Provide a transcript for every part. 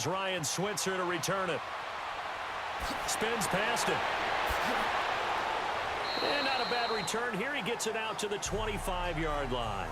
Ryan Switzer to return it. Spins past it. And not a bad return here. He gets it out to the 25-yard line.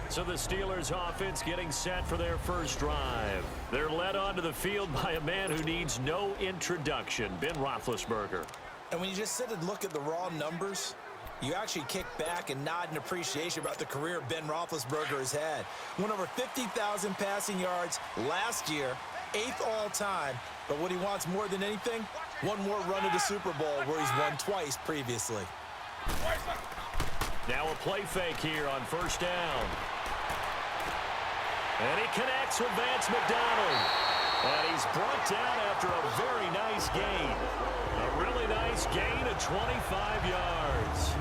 So the Steelers offense getting set for their first drive. They're led onto the field by a man who needs no introduction, Ben Roethlisberger. And when you just sit and look at the raw numbers, you actually kick back and nod in appreciation about the career Ben Roethlisberger has had. Went over 50,000 passing yards last year, 8th all-time. But what he wants more than anything, one more run to the Super Bowl where he's won twice previously. Now a play fake here on first down. And he connects with Vance McDonald. And he's brought down after a very nice gain. A really nice gain of 25 yards.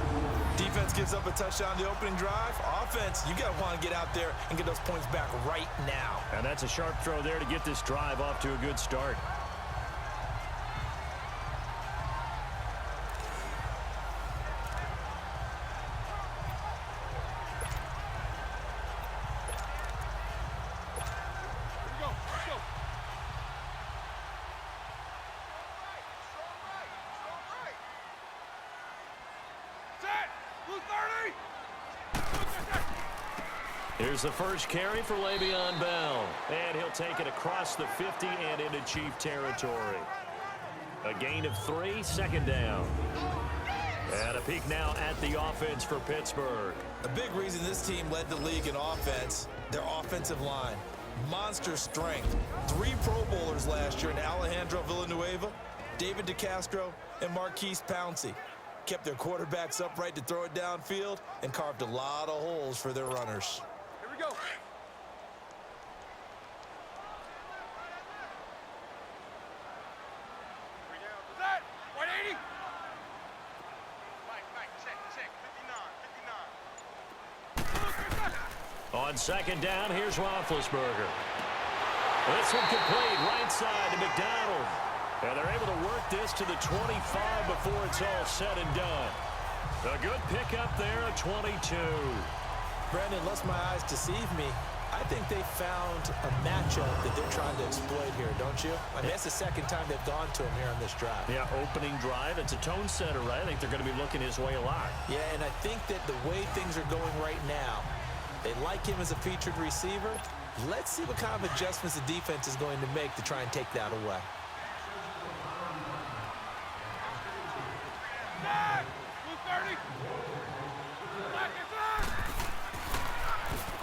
Defense gives up a touchdown the opening drive. Offense, you got to want to get out there and get those points back right now. And that's a sharp throw there to get this drive off to a good start. Here's the first carry for Le'Veon Bell. And he'll take it across the 50 and into Chief territory. A gain of 3, second down. And a peek now at the offense for Pittsburgh. A big reason this team led the league in offense, their offensive line. Monster strength. 3 Pro Bowlers last year in Alejandro Villanueva, David DeCastro, and Marquise Pouncey. Kept their quarterbacks upright to throw it downfield and carved a lot of holes for their runners. Go. That 180. Check. 59. On second down, here's Roethlisberger. This one complete, right side to McDonald. And they're able to work this to the 25 before it's all said and done. A good pickup there at 22. Brandon, unless my eyes deceive me, I think they found a matchup that they're trying to exploit here, don't you? I mean, that's the second time they've gone to him here on this drive. Yeah, opening drive. It's a tone setter, right? I think they're going to be looking his way a lot. Yeah, and I think that the way things are going right now, they like him as a featured receiver. Let's see what kind of adjustments the defense is going to make to try and take that away.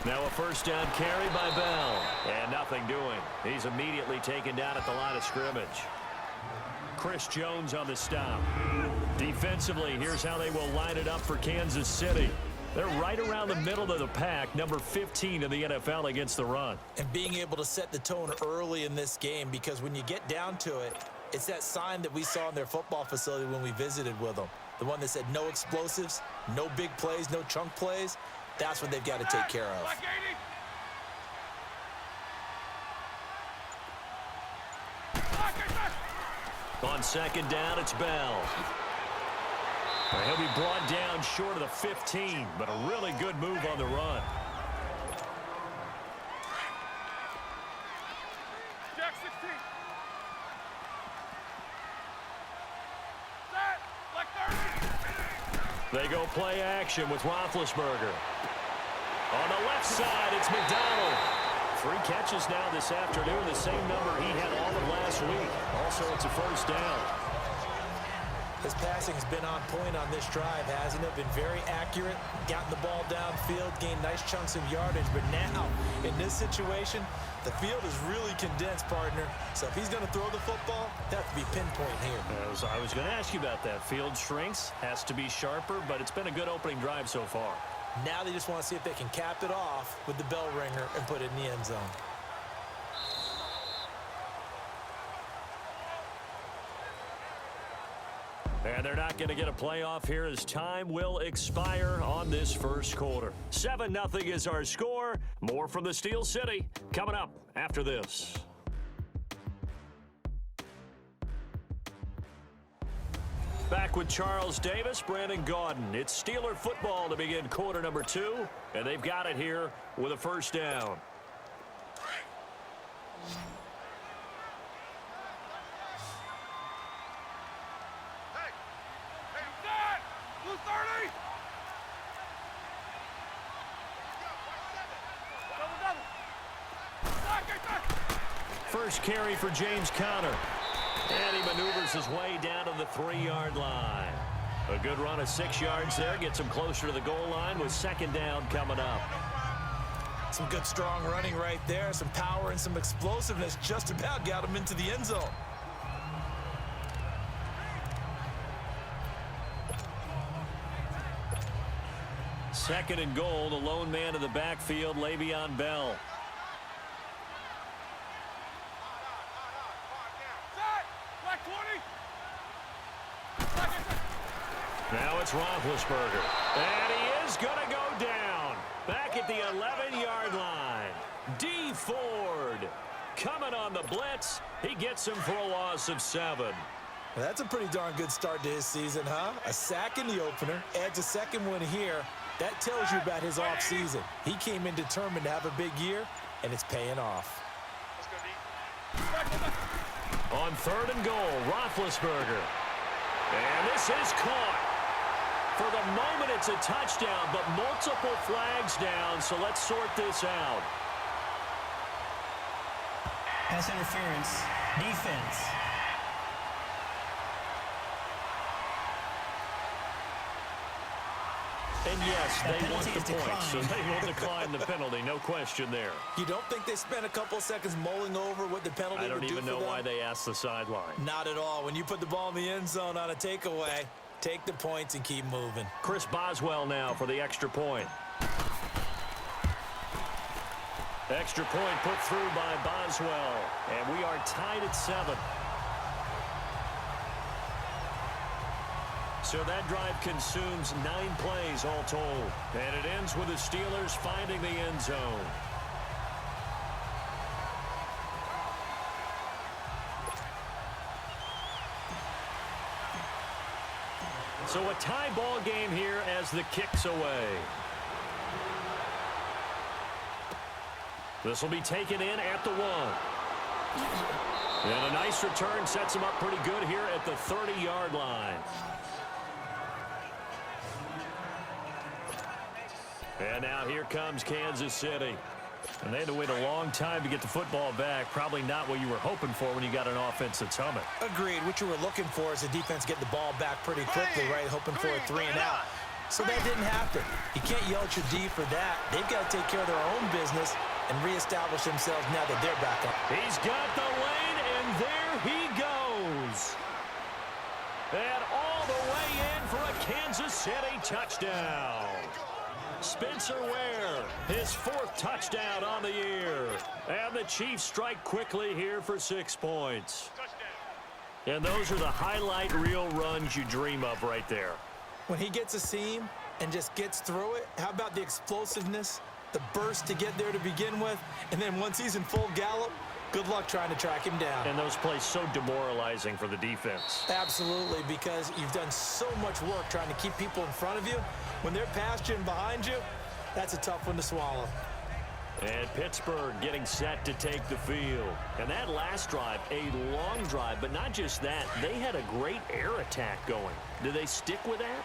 Now a first down carry by Bell. And nothing doing. He's immediately taken down at the line of scrimmage. Chris Jones on the stop. Defensively, here's how they will line it up for Kansas City. They're right around the middle of the pack, number 15 in the NFL against the run. And being able to set the tone early in this game, because when you get down to it, it's that sign that we saw in their football facility when we visited with them. The one that said no explosives, no big plays, no chunk plays. That's what they've got to take care of. On second down, it's Bell. He'll be brought down short of the 15, but a really good move on the run. Jack 16. They go play action with Roethlisberger. On the left side, it's McDonald. 3 catches now this afternoon, the same number he had all of last week. Also, it's a first down. His passing's been on point on this drive, hasn't it? Been very accurate, gotten the ball downfield, gained nice chunks of yardage. But now, in this situation, the field is really condensed, partner. So if he's going to throw the football, that have to be pinpoint here. I was going to ask you about that. Field shrinks, has to be sharper, but it's been a good opening drive so far. Now they just want to see if they can cap it off with the bell ringer and put it in the end zone. And they're not going to get a playoff here as time will expire on this first quarter. 7-0 is our score. More from the Steel City coming up after this. Back with Charles Davis, Brandon Gaudin. It's Steeler football to begin quarter number 2, and they've got it here with a first down. first carry for James Conner. And he maneuvers his way down to the 3-yard line. A good run of 6 yards there. Gets him closer to the goal line with second down coming up. Some good, strong running right there. Some power and some explosiveness just about got him into the end zone. Second and goal, the lone man in the backfield, Le'Veon Bell. Now it's Roethlisberger. And he is going to go down. Back at the 11-yard line. D. Ford coming on the blitz. He gets him for a loss of 7. Well, that's a pretty darn good start to his season, huh? A sack in the opener, adds a second one here. That tells you about his offseason. He came in determined to have a big year, and it's paying off. On third and goal, Roethlisberger. And this is caught. For the moment, it's a touchdown, but multiple flags down, so let's sort this out. Pass interference, defense. And yes, they want the point, so they will decline the penalty, no question there. You don't think they spent a couple of seconds mulling over what the penalty would do for them? I don't even know why they asked the sideline. Not at all. When you put the ball in the end zone on a takeaway, take the points and keep moving. Chris Boswell now for the extra point. Extra point put through by Boswell, and we are tied at 7. So that drive consumes 9 plays all told. And it ends with the Steelers finding the end zone. So a tie ball game here as the kick's away. This will be taken in at the 1. And a nice return sets him up pretty good here at the 30-yard line. And now here comes Kansas City. And they had to wait a long time to get the football back. Probably not what you were hoping for when you got an offense that's humming. Agreed. What you were looking for is the defense get the ball back pretty quickly, right? Hoping for a 3 and out. So that didn't happen. You can't yell at your D for that. They've got to take care of their own business and reestablish themselves now that they're back up. He's got the lane, and there he goes. And all the way in for a Kansas City touchdown. Spencer Ware, his 4th touchdown on the year. And the Chiefs strike quickly here for 6 points. And those are the highlight reel runs you dream of right there. When he gets a seam and just gets through it, how about the explosiveness, the burst to get there to begin with, and then once he's in full gallop, good luck trying to track him down. And those plays so demoralizing for the defense. Absolutely, because you've done so much work trying to keep people in front of you. When they're past you and behind you, that's a tough one to swallow. And Pittsburgh getting set to take the field. And that last drive, a long drive, but not just that. They had a great air attack going. Do they stick with that?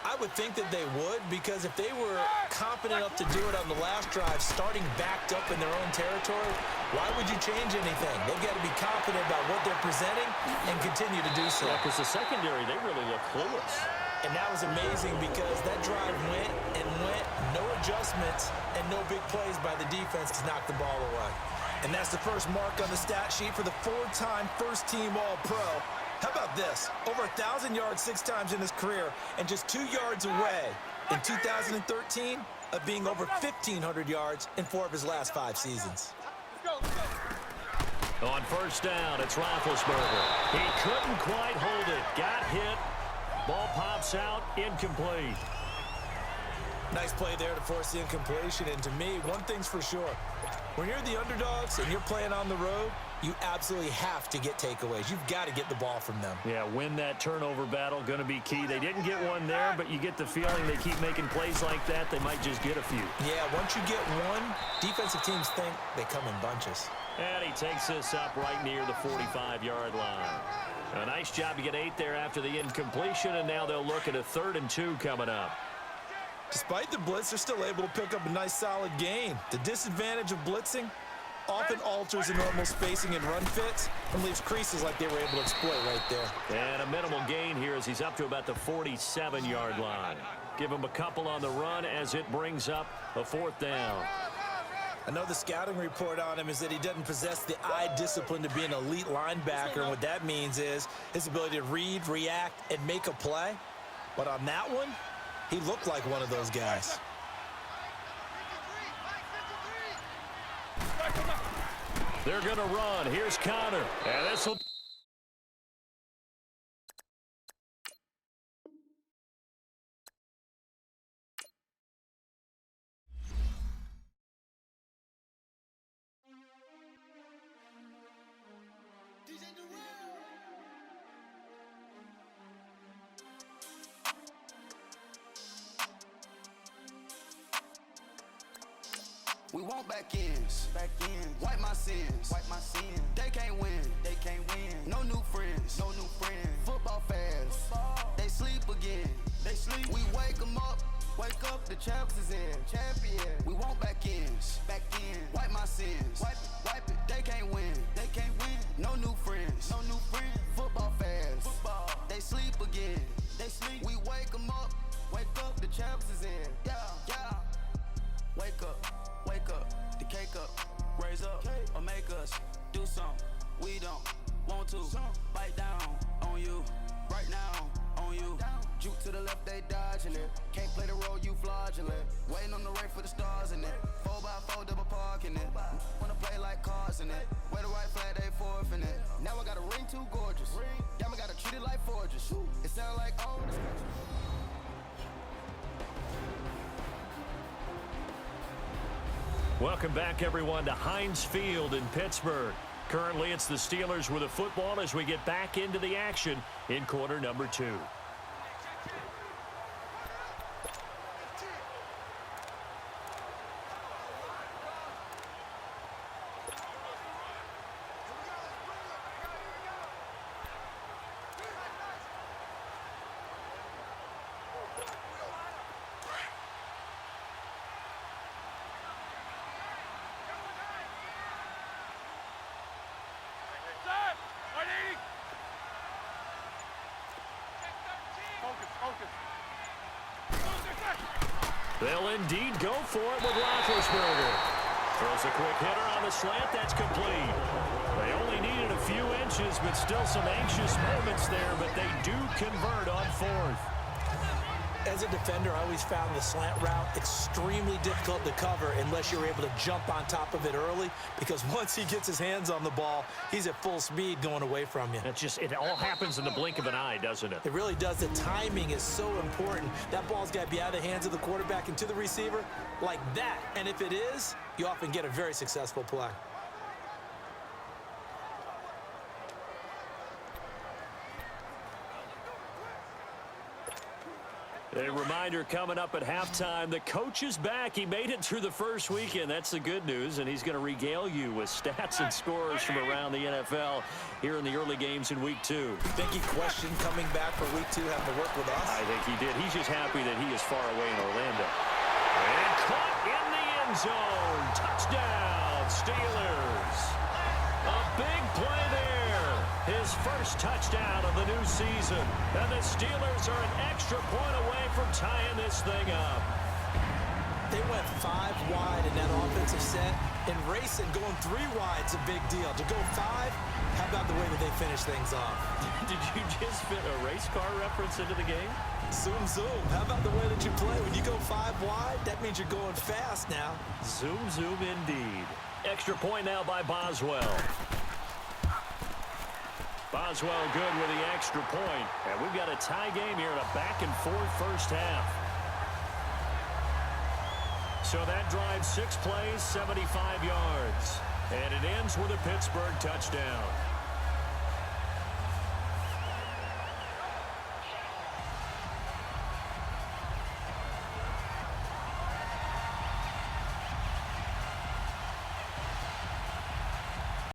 I would think that they would, because if they were confident enough to do it on the last drive, starting backed up in their own territory, why would you change anything? They've got to be confident about what they're presenting and continue to do so. Yeah, because the secondary, they really look clueless. And that was amazing because that drive went and went, no adjustments, and no big plays by the defense to knock the ball away. And that's the first mark on the stat sheet for the 4-time first-team All-Pro. How about this? Over 1,000 yards 6 times in his career, and just 2 yards away in 2013 of being over 1,500 yards in 4 of his last 5 seasons. On first down, it's Roethlisberger. He couldn't quite hold it. Got hit. Ball pops out, incomplete. Nice play there to force the incompletion. And to me, one thing's for sure. When you're the underdogs and you're playing on the road, you absolutely have to get takeaways. You've got to get the ball from them. Yeah, win that turnover battle, going to be key. They didn't get one there, but you get the feeling they keep making plays like that, they might just get a few. Yeah, once you get one, defensive teams think they come in bunches. And he takes this up right near the 45-yard line. A nice job to get 8 there after the incompletion, and now they'll look at a 3rd and 2 coming up. Despite the blitz, they're still able to pick up a nice solid gain. The disadvantage of blitzing, often alters the normal spacing and run fits and leaves creases like they were able to exploit right there. And a minimal gain here as he's up to about the 47-yard line. Give him a couple on the run as it brings up a 4th down. I know the scouting report on him is that he doesn't possess the eye discipline to be an elite linebacker, and what that means is his ability to read, react, and make a play. But on that one, he looked like one of those guys. They're going to run. Here's Connor. And this will... We want back ends. Wipe my sins. They can't win. No new friends. Football fans. They sleep again. We wake them up. Wake up, the champs is in. Champion. We want back ends. Wipe my sins. Wipe it. They can't win. No new friends. Football fans. They sleep again. We wake them up. Wake up, the champs is in. Yeah. Wake up, the cake up, raise up, or make us do something we don't want to. Bite down on you, right now on you. Juke to the left, they dodging it. Can't play the role, you fraudulent. Waiting on the race for the stars in it. 4x4 double parking it. Wanna play like cars in it. Where the right flag, they forfeit it. Now I got a ring too gorgeous. Damn, I gotta treat it like forges. It sound like oh. Welcome back, everyone, to Heinz Field in Pittsburgh. Currently, it's the Steelers with a football as we get back into the action in quarter number 2. They'll indeed go for it with Roethlisberger. Throws a quick hitter on the slant. That's complete. They only needed a few inches, but still some anxious moments there, but they do convert on 4th. As a defender, I always found the slant route extremely difficult to cover unless you're able to jump on top of it early, because once he gets his hands on the ball, he's at full speed going away from you. It all happens in the blink of an eye, doesn't it? It really does. The timing is so important. That ball's got to be out of the hands of the quarterback and to the receiver like that. And if it is, you often get a very successful play. A reminder coming up at halftime, the coach is back. He made it through the first weekend. That's the good news, and he's going to regale you with stats and scores from around the NFL here in the early games in Week 2. Think he questioned coming back for Week 2, having to work with us? I think he did. He's just happy that he is far away in Orlando. And caught in the end zone. Touchdown, Steelers. A big play there. His first touchdown of the new season. And the Steelers are an extra point away from tying this thing up. They went 5 wide in that offensive set. And racing, going 3 wide's a big deal. To go 5, how about the way that they finish things off? Did you just fit a race car reference into the game? Zoom, zoom. How about the way that you play? When you go 5 wide, that means you're going fast now. Zoom, zoom indeed. Extra point now by Boswell. Boswell good with the extra point. And we've got a tie game here in a back-and-forth first half. So that drives 6 plays, 75 yards. And it ends with a Pittsburgh touchdown.